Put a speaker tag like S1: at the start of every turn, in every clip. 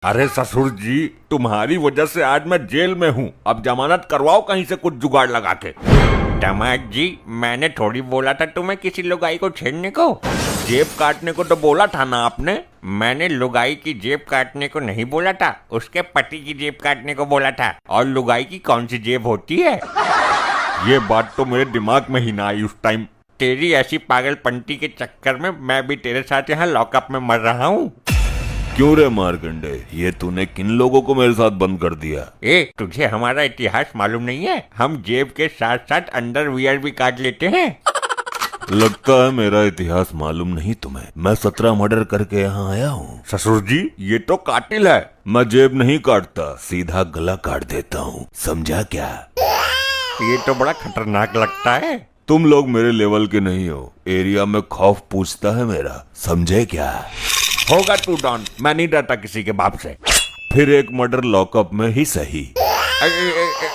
S1: अरे ससुर जी, तुम्हारी वजह से आज मैं जेल में हूँ। अब जमानत करवाओ कहीं से कुछ जुगाड़ लगा के।
S2: दामाद जी, मैंने थोड़ी बोला था तुम्हें किसी लुगाई को छेड़ने को।
S1: जेब काटने को तो बोला था ना आपने।
S2: मैंने लुगाई की जेब काटने को नहीं बोला था, उसके पति की जेब काटने को बोला था। और लुगाई की कौन सी जेब होती है?
S1: ये बात तो मेरे दिमाग में ही ना आई उस टाइम।
S2: तेरी ऐसी पागलपंती के चक्कर में मैं भी तेरे साथ यहाँ लॉकअप में मर रहा हूँ।
S1: क्यों रे मार्कंडे, ये तूने किन लोगों को मेरे साथ बंद कर दिया?
S2: तुझे हमारा इतिहास मालूम नहीं है? हम जेब के साथ साथ अंडरवियर भी काट लेते हैं।
S1: लगता है मेरा इतिहास मालूम नहीं तुम्हें। मैं 17 मर्डर करके यहाँ आया हूँ। ससुर जी, ये तो कातिल है। मैं जेब नहीं काटता, सीधा गला काट देता हूँ, समझा क्या?
S2: ये तो बड़ा खतरनाक लगता है।
S1: तुम लोग मेरे लेवल के नहीं हो। एरिया में खौफ पूछता है मेरा, समझे क्या?
S2: होगा तू डॉन, मैं नहीं डरता किसी के बाप से।
S1: फिर एक मर्डर लॉकअप में ही सही।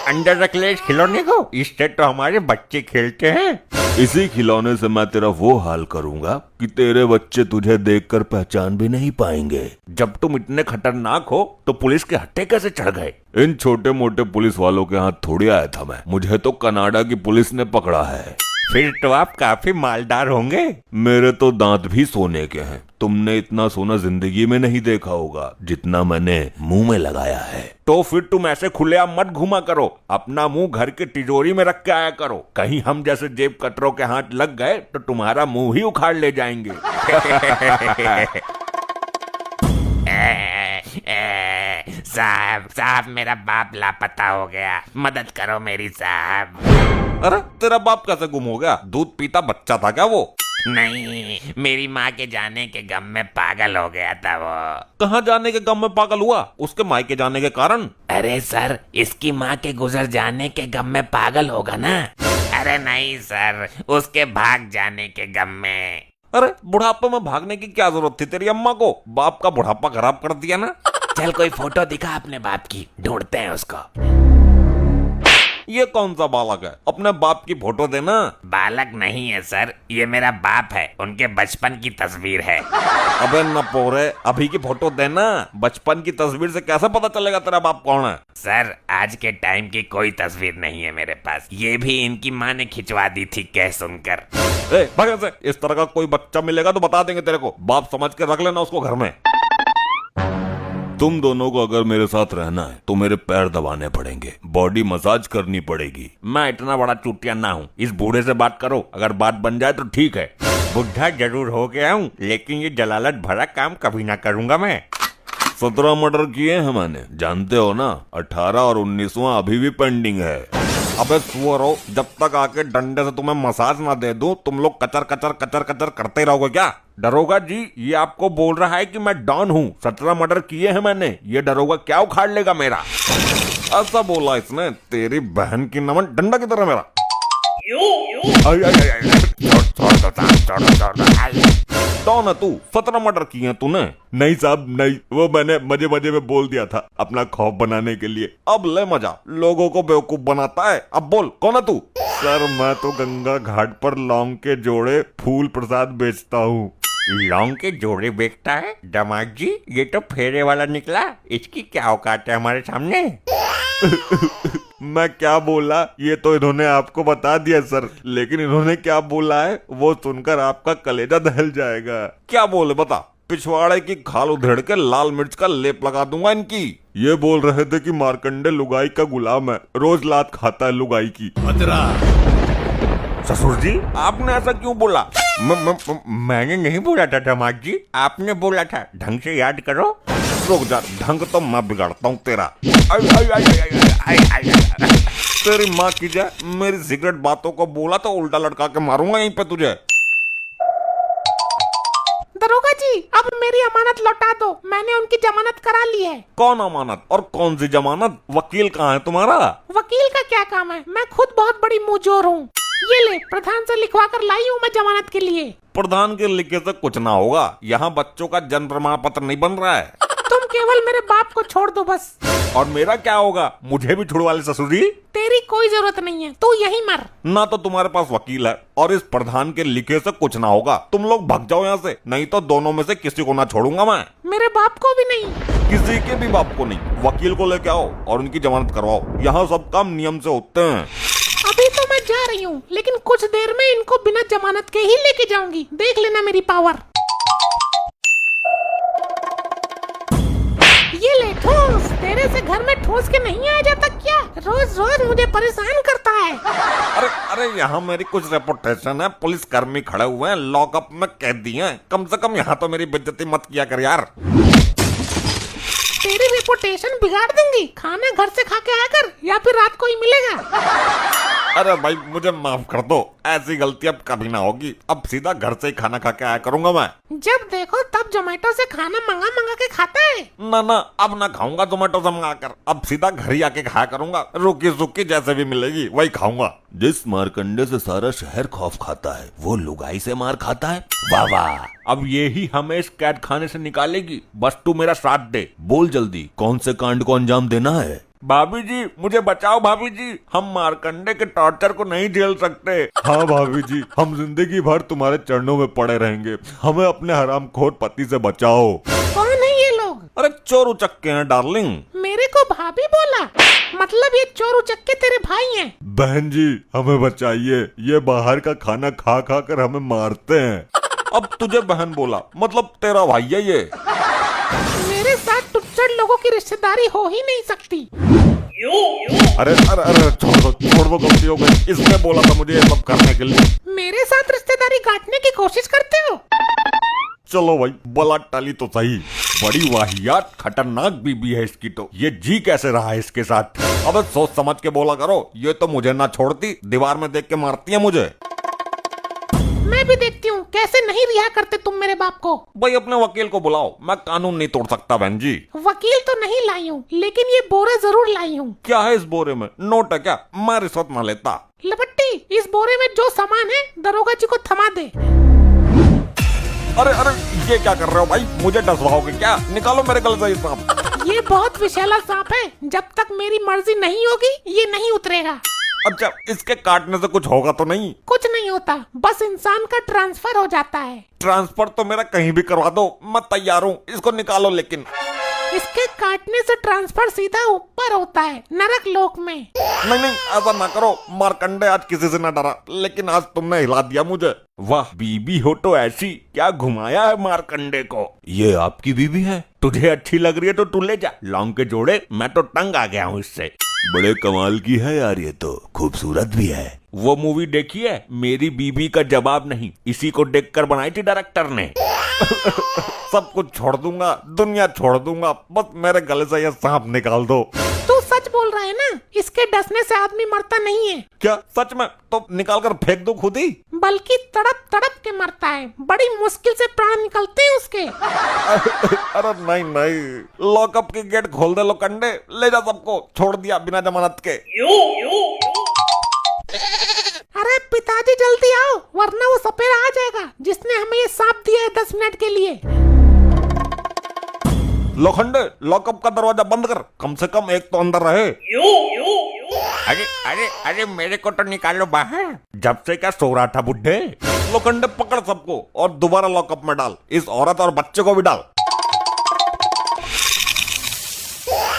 S2: अंडर रख ले इस खिलौने को, इससे तो हमारे बच्चे खेलते हैं।
S1: इसी खिलौने से मैं तेरा वो हाल करूंगा कि तेरे बच्चे तुझे देखकर पहचान भी नहीं पाएंगे। जब तुम इतने खतरनाक हो तो पुलिस के हत्थे कैसे चढ़ गए? इन छोटे मोटे पुलिस वालों के हाथ थोड़ी आया था मैं। मुझे तो कनाडा की पुलिस ने पकड़ा है।
S2: फिर तो आप काफी मालदार होंगे।
S1: मेरे तो दांत भी सोने के हैं। तुमने इतना सोना जिंदगी में नहीं देखा होगा जितना मैंने मुंह में लगाया है। तो फिर तुम ऐसे खुलेआम मत घुमा करो। अपना मुंह घर के तिजोरी में रख के आया करो। कहीं हम जैसे जेब कतरों के हाथ लग गए तो तुम्हारा मुंह ही उखाड़ ले जाएंगे।
S2: साहब मेरा बाप लापता हो गया, मदद करो मेरी साहब।
S1: अरे तेरा बाप कैसे गुम हो गया? दूध पीता बच्चा था क्या वो?
S2: नहीं, मेरी माँ के जाने के गम में पागल हो गया था वो।
S1: कहाँ जाने के गम में पागल हुआ? उसके मायके जाने के कारण?
S2: अरे सर, इसकी माँ के गुजर जाने के गम में पागल होगा ना। अरे नहीं सर, उसके भाग जाने के गम में।
S1: अरे बुढ़ापे में भागने की क्या जरूरत थी तेरी अम्मा को? बाप का बुढ़ापा खराब कर दिया ना।
S2: चल कोई फोटो दिखा अपने बाप की, ढूंढते हैं उसको।
S1: ये कौन सा बालक है? अपने बाप की फोटो देना।
S2: बालक नहीं है सर, ये मेरा बाप है, उनके बचपन की तस्वीर है।
S1: अबे न पोरे, अभी की फोटो देना। बचपन की तस्वीर से कैसे पता चलेगा तेरा बाप कौन है?
S2: सर, आज के टाइम की कोई तस्वीर नहीं है मेरे पास। ये भी इनकी माँ ने खिंचवा दी थी कह सुनकर।
S1: भाग से। इस तरह का कोई बच्चा मिलेगा तो बता देंगे तेरे को। बाप समझ के रख लेना उसको घर में। तुम दोनों को अगर मेरे साथ रहना है तो मेरे पैर दबाने पड़ेंगे, बॉडी मसाज करनी पड़ेगी। मैं इतना बड़ा चूतिया ना हूँ। इस बूढ़े से बात करो, अगर बात बन जाए तो ठीक है।
S2: बुढ़ा जरूर हो गया हूँ, लेकिन ये जलालत भरा काम कभी ना करूंगा मैं।
S1: 17 मर्डर किए हैं मैंने, जानते हो ना। 18 और 19वां अभी भी पेंडिंग है। अबे सुअरो, जब तक आके डंडे से तुम्हें मसाज ना दे दूं, तुम लोग कचर कचर कचर कचर करते रहोगे क्या? दरोगा जी, ये आपको बोल रहा है कि मैं डॉन हूँ। 17 मर्डर किए हैं मैंने। ये दरोगा क्या उखाड़ लेगा मेरा? ऐसा बोला इसने। तेरी बहन की नमन, डंडा की तरह मेरा। कौन है तू? 17 मर्डर किए हैं तूने? नहीं साहब नहीं, वो मैंने मजे मजे में बोल दिया था, अपना खौफ बनाने के लिए। अब ले मजा, लोगों को बेवकूफ बनाता है। अब बोल, कौन है तू? सर, मैं तो गंगा घाट पर लौंग के जोड़े फूल प्रसाद बेचता हूँ।
S2: लौंग के जोड़े बेचता है? दामाद जी, ये तो फेरे वाला निकला। इसकी क्या औकात है हमारे सामने?
S1: मैं क्या बोला ये तो इन्होंने आपको बता दिया सर, लेकिन इन्होंने क्या बोला है वो सुनकर आपका कलेजा दहल जाएगा। क्या बोले बता? पिछवाड़े की खाल उधेड़ के लाल मिर्च का लेप लगा दूंगा इनकी। ये बोल रहे थे कि मार्कंडे लुगाई का गुलाम है, रोज लात खाता है लुगाई की। ससुर जी, आपने ऐसा क्यों बोला?
S2: मैंने नहीं बोला था दामाद जी, आपने बोला था। ढंग से याद करो।
S1: रुक जा, ढंग तो मैं बिगाड़ता हूँ तेरा। तेरी माँ की जाए, मेरी सिगरेट बातों को बोला तो उल्टा लटका के मारूंगा यहीं पे तुझे।
S3: दरोगा जी, अब मेरी अमानत लौटा दो। मैंने उनकी जमानत करा ली है।
S1: कौन अमानत और कौन सी जमानत? वकील कहाँ है तुम्हारा?
S3: वकील का क्या काम है? मैं खुद बहुत बड़ी मुंहजोर हूँ। ये ले, प्रधान से लिखवा कर लाई हूँ मैं जमानत के लिए।
S1: प्रधान के लिखे से कुछ ना होगा। यहाँ बच्चों का जन्म प्रमाण पत्र नहीं बन रहा है।
S3: तुम केवल मेरे बाप को छोड़ दो बस।
S1: और मेरा क्या होगा? मुझे भी छुड़वा ले ससुर जी।
S3: तेरी कोई जरूरत नहीं है, तू यहीं मर।
S1: ना तो तुम्हारे पास वकील है और इस प्रधान के लिखे से कुछ ना होगा। तुम लोग भाग जाओ यहाँ से, नहीं तो दोनों में से किसी को ना छोड़ूंगा मैं।
S3: मेरे बाप को भी नहीं।
S1: किसी के भी बाप को नहीं। वकील को लेके आओ और उनकी जमानत करवाओ। यहाँ सब काम नियम से होते हैं।
S3: अभी तो मैं जा रही हूँ, लेकिन कुछ देर में इनको बिना जमानत के ही लेके जाऊंगी। देख लेना मेरी पावर। ये ले ठूस। तेरे से घर में ठूस के नहीं आया जाता क्या? रोज रोज मुझे परेशान करता है।
S1: अरे अरे यहाँ मेरी कुछ रेपुटेशन है। पुलिस कर्मी खड़े हुए हैं, लॉकअप में कैदी हैं। कम से कम यहाँ तो मेरी बेइज्जती मत किया कर यार।
S3: तेरी रेपुटेशन बिगाड़ दूंगी। खाना घर से खा के आया कर, या फिर रात को ही मिलेगा।
S1: अरे भाई मुझे माफ कर दो, ऐसी गलती अब कभी ना होगी। अब सीधा घर से ही खाना खा के आया करूंगा मैं।
S3: जब देखो तब जोमेटो से खाना मंगा मंगा के खाता है।
S1: ना ना, अब ना खाऊंगा जोमेटो से मंगा कर। अब सीधा घर ही आके खाया करूंगा। रुकी सुकी जैसे भी मिलेगी वही खाऊंगा। जिस मारकंडे से सारा शहर खौफ खाता है, वो लुगाई से मार खाता है। वाह वाह, अब ये ही हमें इस कैद खाने से निकालेगी। बस तू मेरा साथ दे। बोल जल्दी, कौन से कांड को अंजाम देना है? भाभी जी मुझे बचाओ। भाभी जी, हम मारकंडे के टॉर्चर को नहीं झेल सकते। हाँ भाभी जी, हम जिंदगी भर तुम्हारे चरणों में पड़े रहेंगे। हमें अपने हरामखोर पति से बचाओ।
S3: कौन है ये लोग?
S1: अरे चोर उचक्के हैं डार्लिंग।
S3: मेरे को भाभी बोला? मतलब ये चोर उचक्के तेरे भाई हैं?
S1: बहन जी हमें बचाइए, ये बाहर का खाना खा खा कर हमें मारते हैं। अब तुझे बहन बोला, मतलब तेरा भाई है ये।
S3: मेरे साथ टुच्चड़ लोगों की रिश्तेदारी हो ही नहीं सकती।
S1: अरे अरे अरे छोड़ दो गलती हो गई। इसने बोला था मुझे ये सब करने के लिए।
S3: मेरे साथ रिश्तेदारी काटने की कोशिश करते हो?
S1: चलो भाई, बला टाली तो सही। बड़ी वाहियात खतरनाक बीबी है इसकी तो। ये जी कैसे रहा है इसके साथ? अब सोच समझ के बोला करो। ये तो मुझे ना छोड़ती, दीवार में देख के मारती है मुझे।
S3: मैं भी देखती हूँ कैसे नहीं रिहा करते तुम मेरे बाप को।
S1: भाई अपने वकील को बुलाओ, मैं कानून नहीं तोड़ सकता बहन जी।
S3: वकील तो नहीं लाई हूँ, लेकिन ये बोरा जरूर लाई हूँ।
S1: क्या है इस बोरे में? नोट है क्या? मैं रिश्वत ना लेता।
S3: लपट्टी, इस बोरे में जो सामान है दरोगा जी को थमा दे।
S1: अरे अरे ये क्या कर रहे हो भाई? मुझे डसवाओगे क्या? निकालो मेरे गले से ये सांप।
S3: ये बहुत विषैला सांप है। जब तक मेरी मर्जी नहीं होगी ये नहीं उतरेगा।
S1: अच्छा, इसके काटने से कुछ होगा तो नहीं?
S3: कुछ नहीं होता, बस इंसान का ट्रांसफर हो जाता है।
S1: ट्रांसफर तो मेरा कहीं भी करवा दो, मैं तैयार हूँ। इसको निकालो लेकिन।
S3: इसके काटने से ट्रांसफर सीधा ऊपर होता है, नरक लोक में।
S1: नहीं नहीं, ऐसा ना करो। मारकंडे आज किसी से ना डरा, लेकिन आज तुमने हिला दिया मुझे। वाह, बीबी हो तो ऐसी। क्या घुमाया है मारकंडे को। ये आपकी बीबी है? तुझे अच्छी लग रही है तो तू ले जा। लौंग के जोड़े, मैं तो तंग आ गया हूँ इससे। बड़े कमाल की है यार, ये तो खूबसूरत भी है। वो मूवी देखी है, मेरी बीबी का जवाब नहीं? इसी को देखकर बनाई थी डायरेक्टर ने। सब कुछ छोड़ दूंगा, दुनिया छोड़ दूंगा, बस मेरे गले से ये सांप निकाल दो।
S3: तू सच बोल रहा है ना? इसके डसने से आदमी मरता नहीं है।
S1: क्या सच में? तो निकाल कर फेंक दो खुद ही।
S3: बल्कि तड़प तड़प के मरता है। बड़ी मुश्किल से प्राण निकलते हैं उसके।
S1: अरे नहीं नहीं, लॉकअप की गेट खोल दे लोकंडे। ले जा सबको, छोड़ दिया बिना जमानत के।
S3: अरे पिताजी जल्दी आओ, वरना वो सपेरा आ जाएगा जिसने हमें ये सांप दिया है 10 मिनट के लिए।
S1: लोखंडे, लॉकअप का दरवाजा बंद कर, कम से कम एक तो अंदर रहे।
S2: अरे अरे अरे मेरे को तो निकालो बाहर।
S1: जब से क्या सो रहा था बुड्ढे? लोखंडे पकड़ सबको और दोबारा लॉकअप में डाल। इस औरत और बच्चे को भी डाल।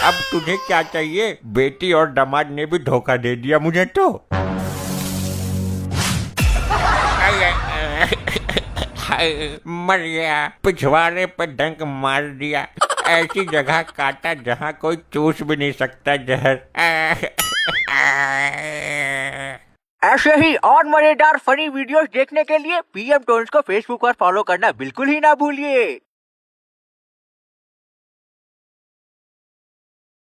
S2: अब तुझे क्या चाहिए? बेटी और दामाद ने भी धोखा दे दिया मुझे तो। मर गया, पिछवाड़े पे डंक मार दिया। ऐसी जगह काटा जहाँ कोई चूस भी नहीं सकता जहर।
S4: ऐसे ही और मजेदार फनी वीडियोस देखने के लिए पीएम टोन्स को फेसबुक पर फॉलो करना बिल्कुल ही ना भूलिए।